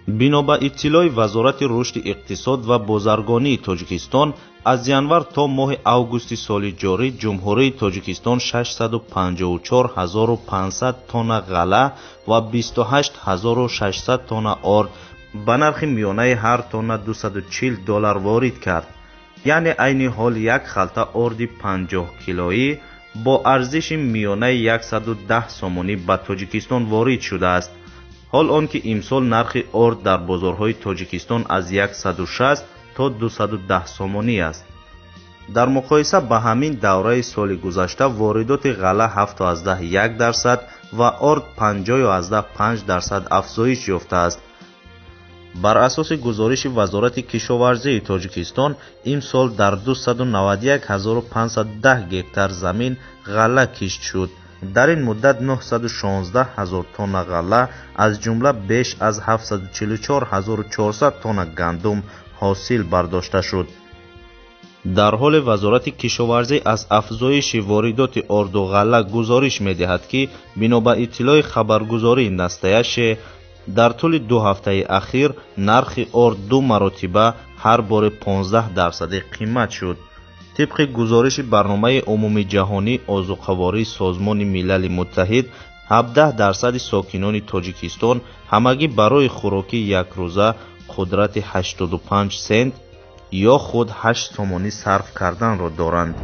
бино ба иттилои вазорати рушди иқтисод ва бозаргонии тоҷикистон, аз январ то моҳи августи соли ҷорӣ ҷумҳурии тоҷикистон 654500 тонна ғала ва 28600 тонна орд ба нархи миёнаи ҳар тонна $240 ворид кард. яъне айни ҳол як халта орди 50 килоӣ бо арзиши миёнаи 110 сомонӣ ба тоҷикистон ворид шудааст. ҳол он ки имсол нархи орд дар бозорҳои тоҷикистон аз 160 то 210 сомонӣ аст. дар муқоиса ба ҳамин давраи соли гузашта воридоти ғала 7.1% ва орд 50.5% афзоиш ёфтааст. бар асоси гузориши вазорати кишоварзии тоҷикистон, имсол дар 291510 гектар замин ғала кишт шуд. дар ин муддат 916000 тонна ғала, аз ҷумла беш аз 744400 тонна гандум ҳосил бардошта шуд. дар ҳоле вазорати кишоварзӣ аз афзоиши воридоти орду ғала гузориш медиҳад ки бино ба иттилои хабаргузории настаяше, дар тӯли 2 ҳафтаи ахир нархи орд 2 маротиба ҳар боре 15% қимат шуд. тибқи гузориши барномаи умумии ҷаҳонӣ озуқавории созмони милали муттаҳид, 17% сокинони тоҷикистон ҳамагӣ барои хӯрокии якрӯза қудрати 85 сент ё худ 8 сомонӣ сарф карданро доранд.